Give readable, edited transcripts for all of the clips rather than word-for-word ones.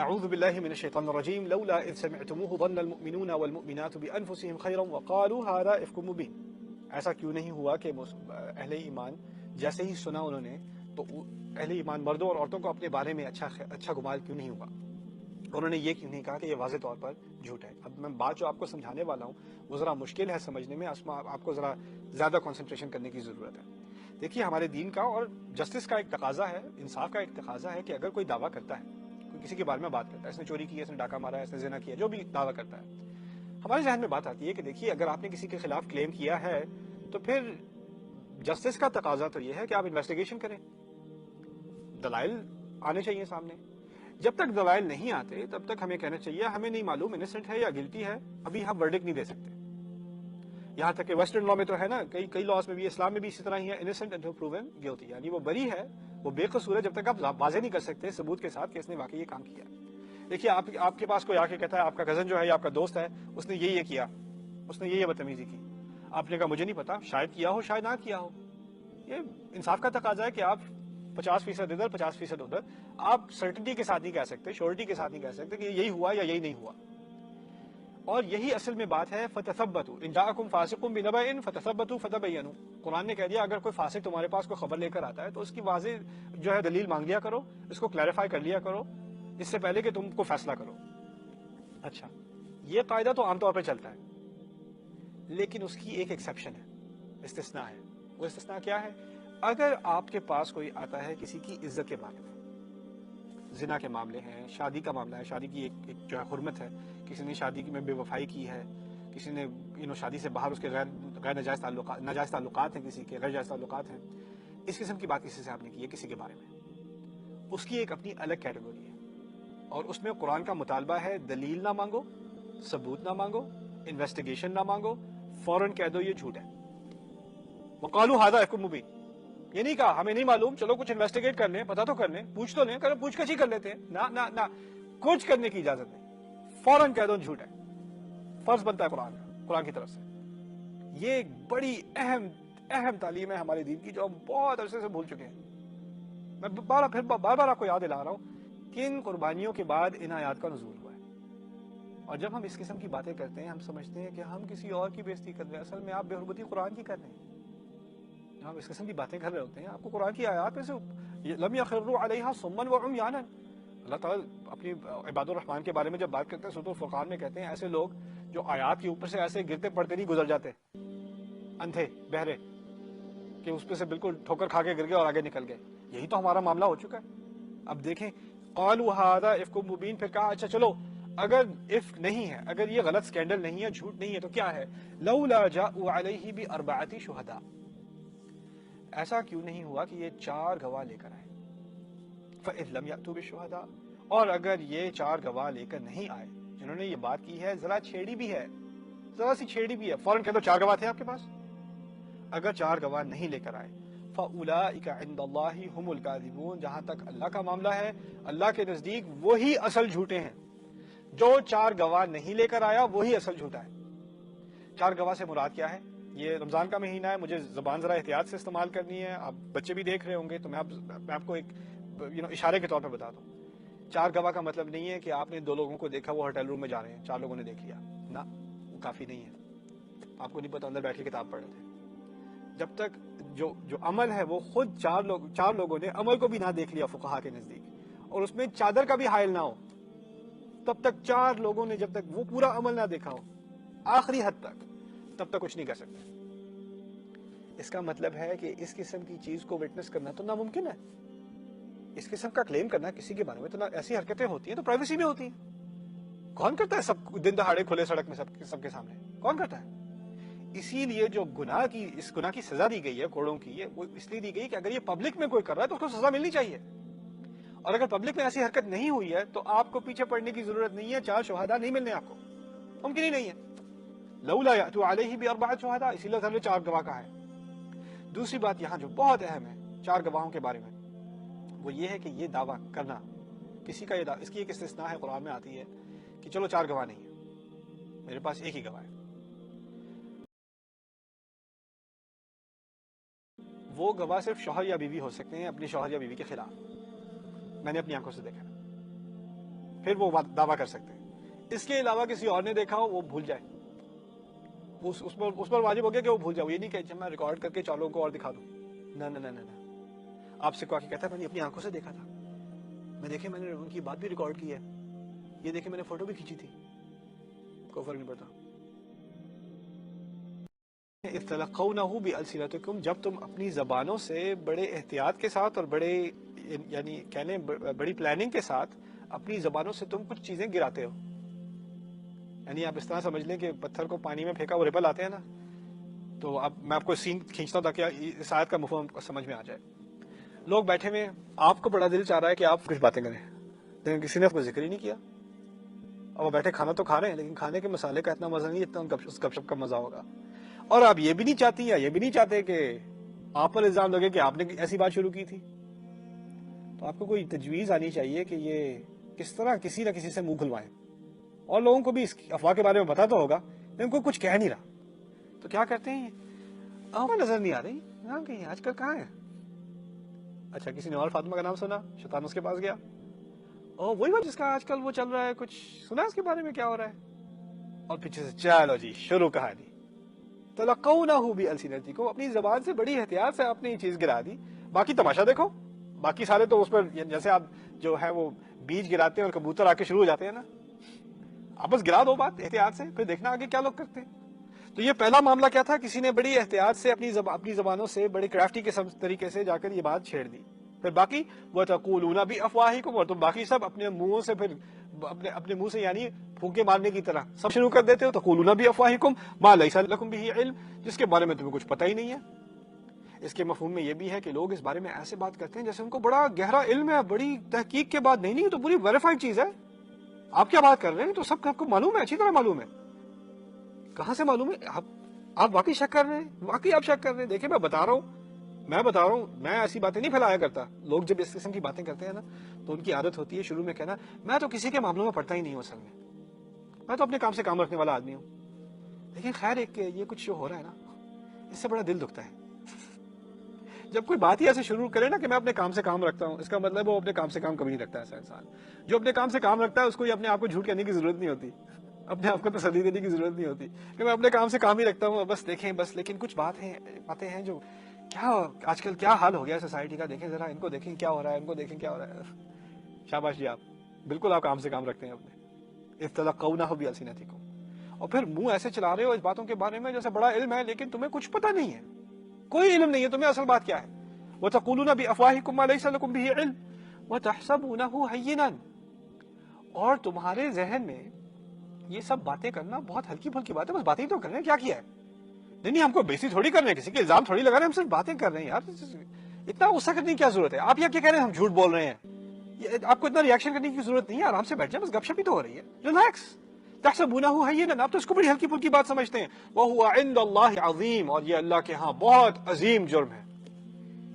اعوذ باللہ من الشیطان الرجیم لولا اذ سمعتموه ظن المؤمنون والمؤمنات بانفسهم خیرا وقالوا هذا افک مبین. ایسا کیوں نہیں ہوا کہ اہل ایمان جیسے ہی سنا انہوں نے تو اہل ایمان مردوں اور عورتوں کو اپنے بارے میں اچھا گمان کیوں نہیں ہوا؟ انہوں نے یہ کیوں نہیں کہا کہ یہ واضح طور پر جھوٹ ہے؟ اب میں بات جو آپ کو سمجھانے والا ہوں وہ ذرا مشکل ہے سمجھنے میں، آپ کو ذرا زیادہ کنسنٹریشن کرنے کی ضرورت ہے. دیکھیے ہمارے دین کا اور جسٹس کا ایک تقاضا ہے، انصاف کا ایک تقاضا ہے کہ اگر کوئی دعویٰ کرتا ہے، کوئی کسی کے بارے میں بات کرتا ہے، اس نے چوری کی ہے، اس نے ڈاکہ مارا ہے، اس نے زنا کیا، جو بھی دعویٰ کرتا ہے، ہمارے ذہن میں بات آتی ہے کہ دیکھیے اگر آپ نے کسی کے خلاف کلیم کیا ہے تو پھر جسٹس کا تقاضا تو یہ ہے کہ آپ انویسٹیگیشن کریں، دلائل آنے چاہیے سامنے. جب تک دلائل نہیں آتے تب تک ہمیں کہنا چاہیے ہمیں نہیں معلوم انسنٹ ہے یا گلٹی ہے، ابھی ہم ورڈکٹ نہیں دے سکتے. یہاں تک کہ ویسٹرن لا میں تو ہے نا، کئی لاز میں بھی، اسلام میں بھی اسی طرح ہی ہے، انسنٹ انٹل پروون گلٹی، یعنی وہ بری ہے، وہ بے قصور ہے جب تک آپ واضح نہیں کر سکتے ثبوت کے ساتھ کہ اس نے واقعی یہ کام کیا. دیکھیے آپ کے پاس کوئی آ کے کہتا ہے آپ کا کزن جو ہے یا آپ کا دوست ہے اس نے یہ کیا، اس نے یہ بدتمیزی کی، آپ نے کہا مجھے نہیں پتا، شاید کیا ہو شاید نہ کیا ہو. یہ انصاف کا تقاضا ہے کہ آپ 50% ادھر 50% ادھر، آپ سرٹنٹی کے ساتھ نہیں کہہ سکتے، شورٹی کے ساتھ نہیں کہہ سکتے کہ یہی ہوا یا یہی نہیں ہوا. اور یہی اصل میں بات ہے فتثبتوا ان جاءکم فاسق بنبأ فتثبتوا فتبینوا. قرآن نے کہہ دیا اگر کوئی فاسق تمہارے پاس کوئی خبر لے کر آتا ہے تو اس کی واضح جو ہے دلیل مانگ لیا کرو، اس کو کلیریفائی کر لیا کرو اس سے پہلے کہ تم کو فیصلہ کرو. اچھا، یہ قاعدہ تو عام طور پہ چلتا ہے، لیکن اس کی ایک ایکسیپشن ہے، استثناء ہے. وہ استثناء کیا ہے؟ اگر آپ کے پاس کوئی آتا ہے کسی کی عزت کے بارے میں، زنا کے معاملے ہیں، شادی کا معاملہ ہے، شادی کی ایک جو ہے حرمت ہے، کسی نے شادی میں بے وفائی کی ہے، کسی نے شادی سے باہر اس کے غیر ناجائز تعلقات ہیں، کسی کے غیر جائز تعلقات ہیں، اس قسم کی بات کسی سے آپ نے کی ہے کسی کے بارے میں، اس کی ایک اپنی الگ کیٹیگری ہے. اور اس میں قرآن کا مطالبہ ہے دلیل نہ مانگو، ثبوت نہ مانگو، انویسٹیگیشن نہ مانگو، فوراً کہہ دو یہ جھوٹ ہے. وقالوا هذا افک مبین. یہ نہیں کہا ہمیں نہیں معلوم، چلو کچھ انویسٹیگیٹ کر لیں، پتا تو کر لیں، پوچھ تو لیں، پوچھ گچھ ہی کر لیتے ہیں. نہ کچھ کرنے کی اجازت نہیں، فوراً کہہ دو جھوٹ ہے. فرض بنتا ہے قرآن کی طرف سے. یہ ایک بڑی اہم تعلیم ہے ہمارے دین کی جو ہم بہت عرصے سے بھول چکے ہیں. میں بار بار آپ کو یاد دلا رہا ہوں کہ ان قربانیوں کے بعد ان آیات کا نزول ہوا ہے. اور جب ہم اس قسم کی باتیں کرتے ہیں ہم سمجھتے ہیں کہ ہم کسی اور کی بےزتی کر رہے ہیں، اصل میں آپ بے حرمتی قرآن کی کر رہے ہیں. ہم اس قسم کی باتیں کر رہے ہوتے ہیں، آپ کو قرآن کی آیات میں سے لم یخروا علیہا صما وعمیانا. اللہ تعالیٰ اپنی عباد الرحمن کے بارے میں جب بات کرتے ہیں سورۃ الفرقان میں کہتے ہیں ایسے لوگ جو آیات کے اوپر سے ایسے گرتے پڑتے نہیں گزر جاتے، اندھے بہرے، کہ اس پہ سے بالکل ٹھوکر کھا کے گر گئے اور آگے نکل گئے. یہی تو ہمارا معاملہ ہو چکا ہے. اب دیکھیں قالوا ھذا افک مبین، پھر کہا اچھا چلو اگر افک نہیں ہے، اگر یہ غلط سکینڈل نہیں ہے، جھوٹ نہیں ہے، تو کیا ہے؟ لولا جاءوا علیہ باربعۃ شہداء. ایسا کیوں نہیں ہوا کہ یہ 4 گواہ لے کر آئے؟ فَإِذْ لَمْ يَأْتُوا بِالشُّهَدَاءِ. اور اگر یہ 4 گواہ لے کر نہیں آئے جنہوں نے یہ بات کی ہے، ذرا چھیڑی بھی ہے، ذرا سی چھیڑی بھی ہے، فوراً کہہ دو 4 گواہ تھے آپ کے پاس. اگر 4 گواہ نہیں لے کر آئے فَأُولَٰئِكَ عِندَ اللَّهِ هُمُ الْكَاذِبُونَ. جہاں تک اللہ کا معاملہ ہے اللہ کے نزدیک وہی اصل جھوٹے ہیں. جو 4 گواہ نہیں لے کر آیا وہی اصل جھوٹا ہے. 4 گواہ سے مراد کیا ہے؟ یہ رمضان کا مہینہ ہے، مجھے زبان ذرا احتیاط سے استعمال کرنی ہے، آپ بچے بھی دیکھ رہے ہوں گے تو میں آپ کو ایک اشارے کے طور پہ بتا دوں. 4 گواہ کا مطلب نہیں ہے کہ آپ نے 2 لوگوں کو دیکھا وہ ہوٹل روم میں جا رہے ہیں، 4 لوگوں نے دیکھ لیا، نہ وہ کافی نہیں ہے. آپ کو نہیں پتا، اندر بیٹھ کے کتاب پڑھ رہے تھے. جب تک جو عمل ہے وہ خود 4 لوگوں نے عمل کو بھی نہ دیکھ لیا فقہا کے نزدیک، اور اس میں چادر کا بھی حائل نہ ہو، تب تک 4 لوگوں نے جب تک وہ پورا عمل نہ دیکھا ہو آخری حد تک، تب تک کچھ نہیں کر سکتے. اس کا مطلب ہے کہ اس قسم کی چیز کو وٹنس کرنا تو ناممکن ہے. اس قسم کا کلیم کرنا کسی کے بارے میں، تو ایسی حرکتیں ہوتی ہیں تو پرائیویسی میں ہوتی ہیں. کون کرتا ہے سب دن دہاڑے کھلے سڑک میں سب کے سامنے؟ کون کرتا ہے؟ اسی لیے جو اس گناہ کی سزا دی گئی ہے کوڑوں کی، وہ اس لیے دی گئی کہ اگر یہ پبلک میں کوئی کر رہا ہے تو اس کو سزا ملنی چاہیے. اور اگر پبلک میں ایسی حرکت نہیں ہوئی ہے تو آپ کو پیچھے پڑنے کی ضرورت نہیں ہے، 4 شہداء نہیں ملنے آپ کو، ممکن ہی نہیں ہے. لولا یأتوا علیہ باربعۃ شہداء، اسی لیے نے 4 گواہ کہا ہے. دوسری بات یہاں جو بہت اہم ہے 4 گواہوں کے بارے میں، وہ یہ ہے کہ یہ دعویٰ کرنا کسی کا، اس کی ایک استثناء ہے قرآن میں آتی ہے کہ چلو 4 گواہ نہیں ہے، میرے پاس ایک ہی گواہ ہے. وہ گواہ صرف شوہر یا بیوی ہو سکتے ہیں اپنے شوہر یا بیوی کے خلاف. میں نے اپنی آنکھوں سے دیکھا. پھر وہ دعویٰ کر سکتے ہیں. اس کے علاوہ کسی اور نے دیکھا ہو وہ بھول جائے, اس پر واجب ہو گیا کہ وہ بھول جائے. یہ نہیں کہ میں ریکارڈ کر کے چالوں کو اور دکھا دوں. نہ آپ سے کوئی کہتا ہے میں نے اپنی آنکھوں سے دیکھا تھا, میں نے ان کی بات بھی ریکارڈ کی ہے, یہ دیکھیں میں نے فوٹو بھی کھینچی تھی, کوئی فرق نہیں پڑتا. اذ تلقونه بألسنتکم, جب تم اپنی زبانوں سے بڑے احتیاط کے ساتھ اور بڑے یعنی کہہ لیں بڑی پلاننگ کے ساتھ اپنی زبانوں سے تم کچھ چیزیں گراتے ہو. یعنی آپ اس طرح سمجھ لیں کہ پتھر کو پانی میں پھینکا وہ ریپل آتے ہیں نا, تو اب میں آپ کو سین کھینچتا ہوں تاکہ اس آیت کا مفہوم سمجھ میں آ جائے. لوگ بیٹھے ہوئے, آپ کو بڑا دل چاہ رہا ہے کہ آپ کچھ باتیں کریں, لیکن کسی نے اس کو ذکر ہی نہیں کیا. اب وہ بیٹھے کھانا تو کھا رہے ہیں, لیکن کھانے کے مسالے کا اتنا مزہ نہیں اتنا اس گپ شپ کا مزہ ہوگا. اور آپ یہ بھی نہیں چاہتی یا یہ بھی نہیں چاہتے کہ آپ پر الزام لگے کہ آپ نے ایسی بات شروع کی تھی. تو آپ کو کوئی تجویز آنی چاہیے کہ یہ کس طرح کسی نہ کسی سے منہ کھلوائیں. اور لوگوں کو بھی اس افواہ کے بارے میں پتا تو ہوگا, لیکن کوئی کچھ کہہ نہیں رہا. تو کیا کرتے ہیں, نظر نہیں آ رہی کہیں آج کل کہاں ہے. اچھا کسی نے اور فاطمہ کا نام سنا, شیطان اس کے پاس گیا, وہی بات جس کا آج کل وہ چل رہا ہے, کچھ سنا اس کے بارے میں کیا ہو رہا ہے. اور پیچھے سے چلو جی شروع کہانی. تلقونہ بألسنتکم, اپنی زبان سے بڑی احتیاط سے آپ نے یہ چیز گرا دی. باقی تماشا دیکھو, باقی سارے تو اس پر جیسے آپ جو ہے وہ بیج گراتے ہیں اور کبوتر آ کے شروع ہو جاتے ہیں نا, آپ بس گرا دو بات احتیاط سے, پھر دیکھنا آگے کیا لوگ کرتے ہیں. تو یہ پہلا معاملہ کیا تھا, کسی نے بڑی احتیاط سے اپنی زبانوں سے بڑے کرافٹی کے طریقے سے جا کر یہ بات چھیڑ دی. پھر باقی وَتَقُولُونَ بِأَفْوَاهِكُمْ, اور تم باقی سب اپنے منہوں سے پھر اپنے منہ سے یعنی پھونکے مارنے کی طرح سب شروع کر دیتے ہو. تَقُولُونَ بِأَفْوَاهِكُمْ مَا لَيْسَ لَكُمْ بِهِ عِلْمٌ, جس کے بارے میں تمہیں کچھ پتہ ہی نہیں ہے. اس کے مفہوم میں یہ بھی ہے کہ لوگ اس بارے میں ایسے بات کرتے ہیں جیسے ان کو بڑا گہرا علم ہے, بڑی تحقیق کے بعد. نہیں تو پوری ویریفائڈ چیز ہے. آپ کیا بات کر رہے ہیں, تو سب آپ کو معلوم ہے, اچھی طرح معلوم ہے. کہاں سے معلوم ہے, آپ واقعی شک کر رہے ہیں, واقعی آپ شک کر رہے ہیں. دیکھیں میں بتا رہا ہوں, میں ایسی باتیں نہیں پھیلایا کرتا. لوگ جب اس قسم کی باتیں کرتے ہیں نا, تو ان کی عادت ہوتی ہے شروع میں کہنا میں تو کسی کے معاملوں میں پڑتا ہی نہیں ہوں, اصل میں تو اپنے کام سے کام رکھنے والا آدمی ہوں. لیکن خیر ایک یہ کچھ جو ہو رہا ہے نا, اس سے بڑا دل دکھتا ہے. جب کوئی بات ہی ایسے شروع کرے نا کہ میں اپنے کام سے کام رکھتا ہوں, اس کا مطلب وہ اپنے کام سے کام کبھی نہیں رکھتا. ایسا انسان جو اپنے کام سے کام رکھتا ہے اس کو اپنے آپ کو جھوٹ کہنے کی ضرورت نہیں ہوتی, اپنے آپ کو تسلی دینے کی ضرورت نہیں ہوتی کہ میں اپنے کام سے کام ہی رکھتا ہوں. بس دیکھیں بس, لیکن کچھ باتیں ہیں جو کیا آج کل کیا حال ہو گیا سوسائٹی کا, دیکھیں ذرا, ان کو دیکھیں کیا ہو رہا ہے, ان کو دیکھیں کیا ہو رہا ہے. شاباش جی, آپ بالکل آپ کام سے کام رکھتے ہیں اپنے. اذ تلقونہ بألسنتکم, اور پھر منہ ایسے چلا رہے ہو اس باتوں کے بارے میں جیسے بڑا علم ہے, لیکن تمہیں کچھ پتہ نہیں ہے, کوئی علم نہیں ہے تمہیں اصل بات کیا ہے. وَتَقُولُونَ بِأَفْوَاهِكُمْ مَا لَيْسَ لَكُمْ بِهِ عِلْمٌ وَتَحْسَبُونَهُ هَيِّنًا, اور تمہارے ذہن میں یہ سب باتیں کرنا بہت ہلکی پھلکی بات ہے, بس باتیں تو کر رہے ہیں, کیا کیا ہے. نہیں ہم کو بیسی تھوڑی کر رہے ہیں, کسی کے الزام تھوڑی لگا رہے ہیں, ہم صرف باتیں کر رہے ہیں. یار اتنا غصہ کرنے کی کیا ضرورت ہے, آپ یہ کیا کہہ رہے ہیں ہم جھوٹ بول رہے ہیں, آپ کو اتنا ریاکشن کرنے کی ضرورت نہیں ہے, آرام سے بیٹھ جائیں, بس گپ شپ ہی تو ہو رہی ہے. ریلیکس. تحسبونه هينا, آپ تو اس کو بڑی ہلکی پھلکی بات سمجھتے ہیں. وهو عند الله عظیم, اور یہ اللہ کے ہاں بہت عظیم جرم ہے.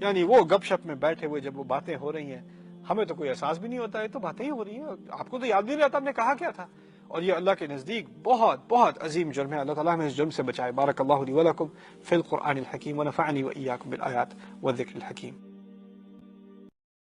یعنی وہ گپ شپ میں بیٹھے ہوئے جب وہ باتیں ہو رہی ہیں, ہمیں تو کوئی احساس بھی نہیں ہوتا ہے, تو باتیں ہی ہو رہی ہیں, آپ کو تو یاد نہیں رہتا ہم نے کہا کیا تھا. اور یہ اللہ کے نزدیک بہت بہت عظیم جرم ہے. اللہ تعالیٰ ہمیں اس جرم سے بچائے. بارک اللہ لی ولکم فی القرآن الحکیم ونفعنی وإیاکم بالآیات والذکر الحکیم.